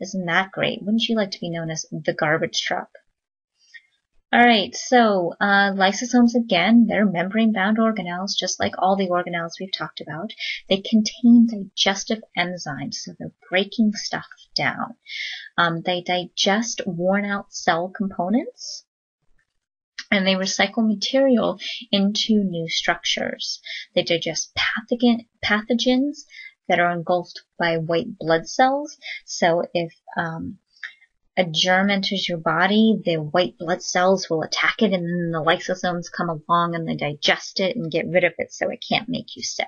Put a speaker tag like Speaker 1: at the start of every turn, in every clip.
Speaker 1: Isn't that great? Wouldn't you like to be known as the garbage truck? Alright, so lysosomes, again, they're membrane-bound organelles, just like all the organelles we've talked about. They contain digestive enzymes, so they're breaking stuff down. They digest worn-out cell components, and they recycle material into new structures. They digest pathogens that are engulfed by white blood cells. So if a germ enters your body, the white blood cells will attack it, and then the lysosomes come along and they digest it and get rid of it so it can't make you sick.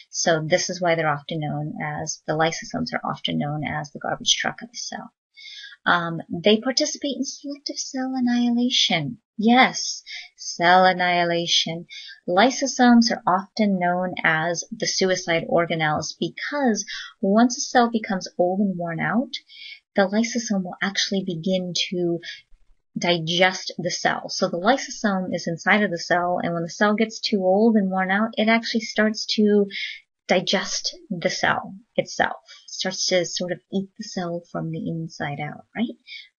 Speaker 1: So this is why they're often known as, the lysosomes are often known as the garbage truck of the cell. They participate in selective cell annihilation. Yes, cell annihilation. Lysosomes are often known as the suicide organelles because once a cell becomes old and worn out, the lysosome will actually begin to digest the cell. So the lysosome is inside of the cell, and when the cell gets too old and worn out, it actually starts to digest the cell itself. It starts to sort of eat the cell from the inside out, right?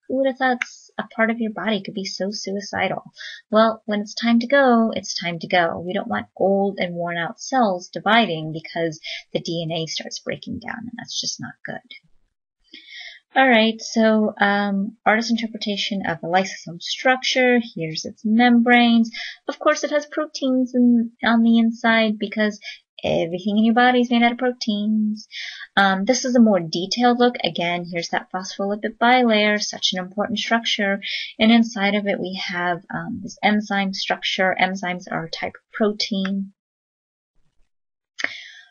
Speaker 1: Who would have thought a part of your body could be so suicidal? Well, when it's time to go, it's time to go. We don't want old and worn out cells dividing because the DNA starts breaking down, and that's just not good. Alright, so artist's interpretation of the lysosome structure. Here's its membranes. Of course, it has proteins on the inside because everything in your body is made out of proteins. This is a more detailed look. Again, here's that phospholipid bilayer, such an important structure. And inside of it, we have this enzyme structure. Enzymes are a type of protein.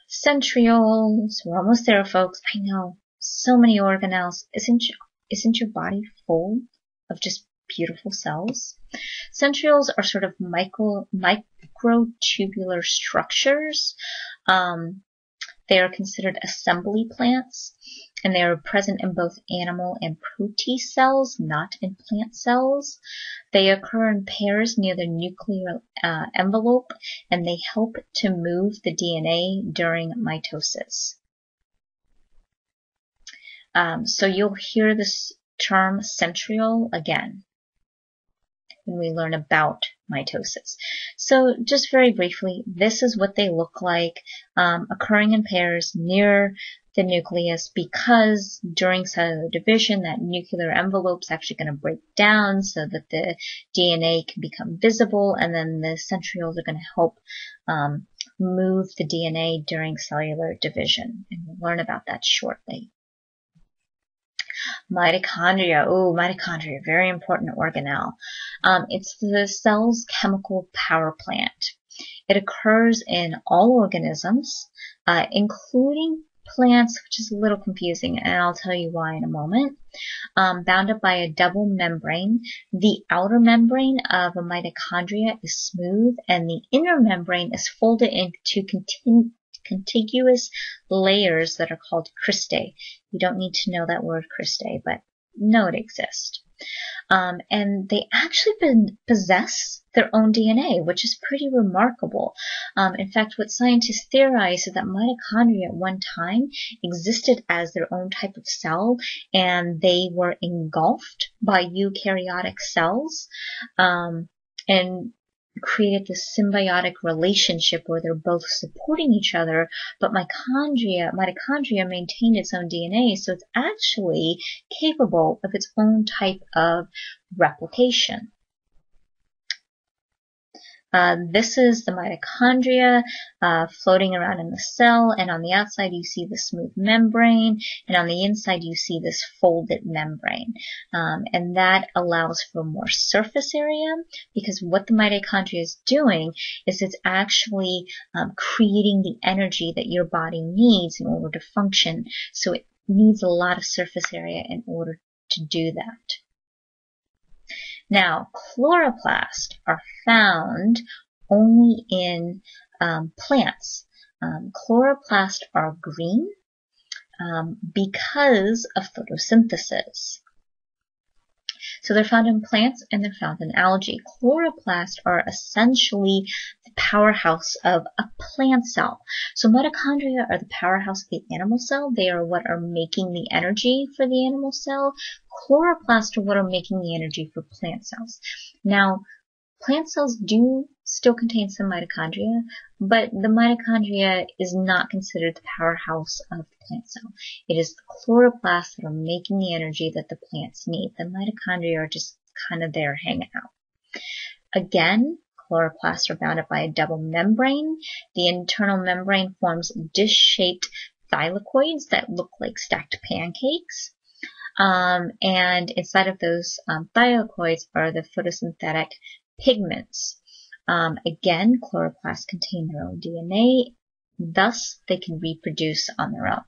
Speaker 1: Centrioles. We're almost there, folks. I know. So many organelles. Isn't your body full of just beautiful cells? Centrioles are sort of microtubular structures. They are considered assembly plants, and they are present in both animal and protein cells, not in plant cells. They occur in pairs near the nuclear envelope, and they help to move the DNA during mitosis. So you'll hear this term centriole again when we learn about mitosis. So just very briefly, this is what they look like, occurring in pairs near the nucleus, because during cellular division that nuclear envelope is actually going to break down so that the DNA can become visible, and then the centrioles are going to help move the DNA during cellular division, and we'll learn about that shortly. Mitochondria. Oh, mitochondria, very important organelle. It's the cell's chemical power plant. It occurs in all organisms, including plants, which is a little confusing, and I'll tell you why in a moment. Bound up by a double membrane. The outer membrane of a mitochondria is smooth, and the inner membrane is folded into contiguous layers that are called cristae. You don't need to know that word cristae, but know it exists. And they actually possess their own DNA, which is pretty remarkable. In fact, what scientists theorize is that mitochondria at one time existed as their own type of cell, and they were engulfed by eukaryotic cells, and created this symbiotic relationship where they're both supporting each other, but mitochondria maintained its own DNA, so it's actually capable of its own type of replication. This is the mitochondria floating around in the cell, and on the outside you see the smooth membrane, and on the inside you see this folded membrane. And that allows for more surface area, because what the mitochondria is doing is it's actually creating the energy that your body needs in order to function. So it needs a lot of surface area in order to do that. Now, chloroplasts are found only in plants. Chloroplasts are green because of photosynthesis. So they're found in plants and they're found in algae. Chloroplasts are essentially the the powerhouse of a plant cell. So mitochondria are the powerhouse of the animal cell. They are what are making the energy for the animal cell. Chloroplasts are what are making the energy for plant cells. Now, plant cells do still contain some mitochondria, but the mitochondria is not considered the powerhouse of the plant cell. It is the chloroplasts that are making the energy that the plants need. The mitochondria are just kind of there hanging out. Again, chloroplasts are bounded by a double membrane. The internal membrane forms dish-shaped thylakoids that look like stacked pancakes. And inside of those thylakoids are the photosynthetic pigments. Again, chloroplasts contain their own DNA, thus they can reproduce on their own.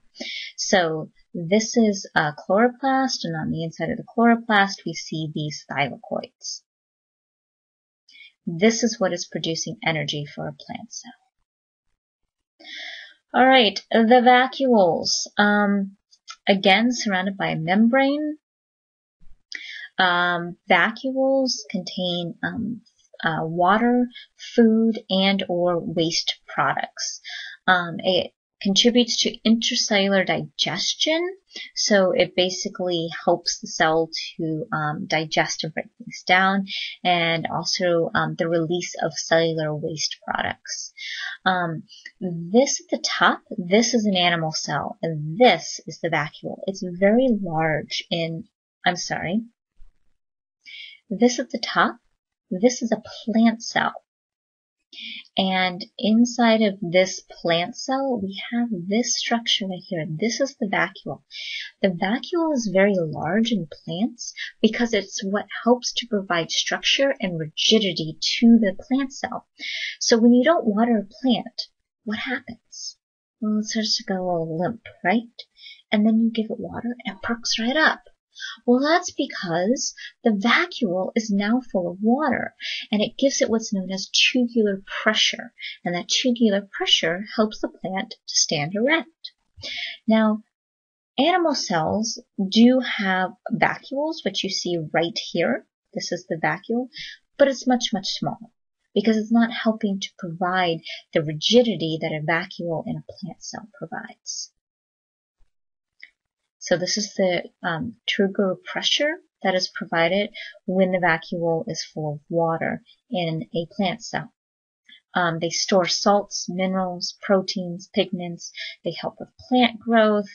Speaker 1: So this is a chloroplast, and on the inside of the chloroplast we see these thylakoids. This is what is producing energy for a plant cell. All right, the vacuoles. Again, surrounded by a membrane. Vacuoles contain water, food, and or waste products. It contributes to intracellular digestion, so it basically helps the cell to digest and break things down, and also the release of cellular waste products. This at the top, this is an animal cell, and this is the vacuole. It's very large this at the top, this is a plant cell. And inside of this plant cell, we have this structure right here. This is the vacuole. The vacuole is very large in plants because it's what helps to provide structure and rigidity to the plant cell. So when you don't water a plant, what happens? Well, it starts to go all limp, right? And then you give it water and it perks right up. Well, that's because the vacuole is now full of water, and it gives it what's known as tubular pressure, and that tubular pressure helps the plant to stand erect. Now, animal cells do have vacuoles, which you see right here. This is the vacuole, but it's much, much smaller because it's not helping to provide the rigidity that a vacuole in a plant cell provides. So this is the tubular pressure that is provided when the vacuole is full of water in a plant cell. They store salts, minerals, proteins, pigments. They help with plant growth.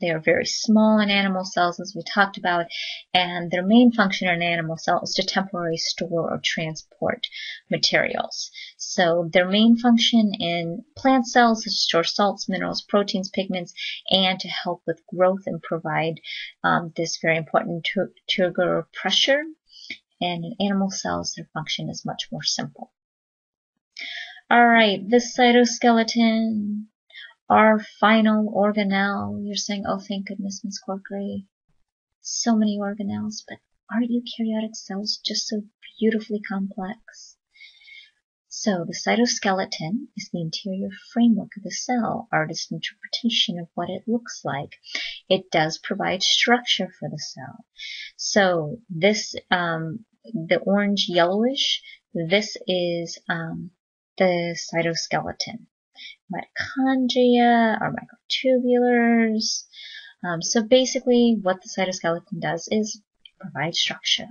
Speaker 1: They are very small in animal cells, as we talked about, and their main function in an animal cell is to temporarily store or transport materials. So their main function in plant cells is to store salts, minerals, proteins, pigments, and to help with growth and provide this very important tubular pressure. And in animal cells, their function is much more simple. All right, the cytoskeleton. Our final organelle. You're saying, oh, thank goodness, Miss Corkery. So many organelles, but aren't eukaryotic cells just so beautifully complex? So the cytoskeleton is the interior framework of the cell, artist's interpretation of what it looks like. It does provide structure for the cell. So this, the orange yellowish, this is the cytoskeleton. Mitochondria are microtubulars. So basically what the cytoskeleton does is provide structure.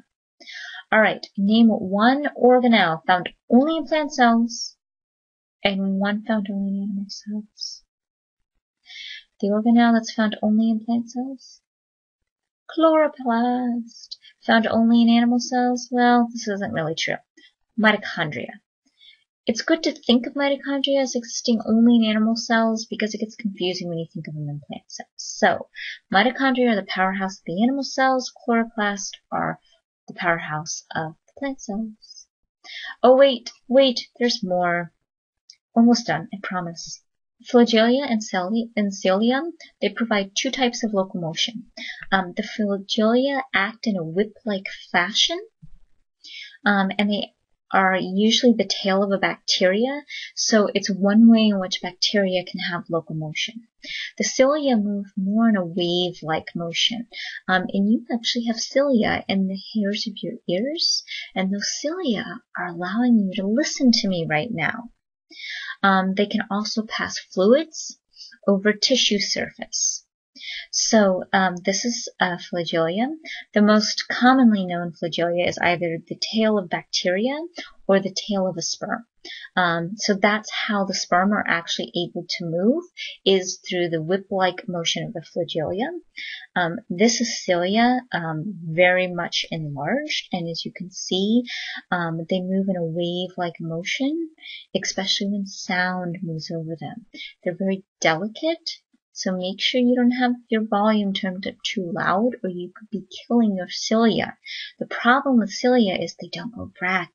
Speaker 1: All right, name one organelle found only in plant cells and one found only in animal cells. The organelle that's found only in plant cells? Chloroplast. Found only in animal cells? Well, this isn't really true. Mitochondria. It's good to think of mitochondria as existing only in animal cells because it gets confusing when you think of them in plant cells. So, mitochondria are the powerhouse of the animal cells. Chloroplasts are the powerhouse of the plant cells. Oh, wait, there's more. Almost done, I promise. Flagella and cilia, they provide two types of locomotion. The flagella act in a whip-like fashion, and they are usually the tail of a bacteria, so it's one way in which bacteria can have locomotion. The cilia move more in a wave-like motion, and you actually have cilia in the hairs of your ears, and those cilia are allowing you to listen to me right now. They can also pass fluids over tissue surface. So this is a flagella. The most commonly known flagella is either the tail of bacteria or the tail of a sperm. So that's how the sperm are actually able to move, is through the whip-like motion of the flagella. This is cilia, very much enlarged, and as you can see, they move in a wave-like motion, especially when sound moves over them. They're very delicate, so make sure you don't have your volume turned up too loud, or you could be killing your cilia. The problem with cilia is they don't go back.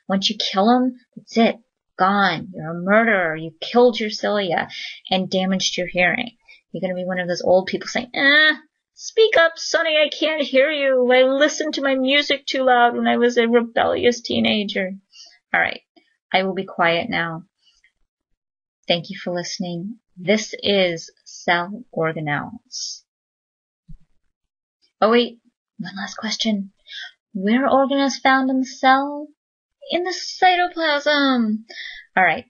Speaker 1: Once you kill them, that's it. Gone. You're a murderer. You killed your cilia and damaged your hearing. You're going to be one of those old people saying, speak up, Sonny, I can't hear you. I listened to my music too loud when I was a rebellious teenager. All right. I will be quiet now. Thank you for listening. This is cell organelles. Oh wait, one last question. Where are organelles found in the cell? In the cytoplasm. All right.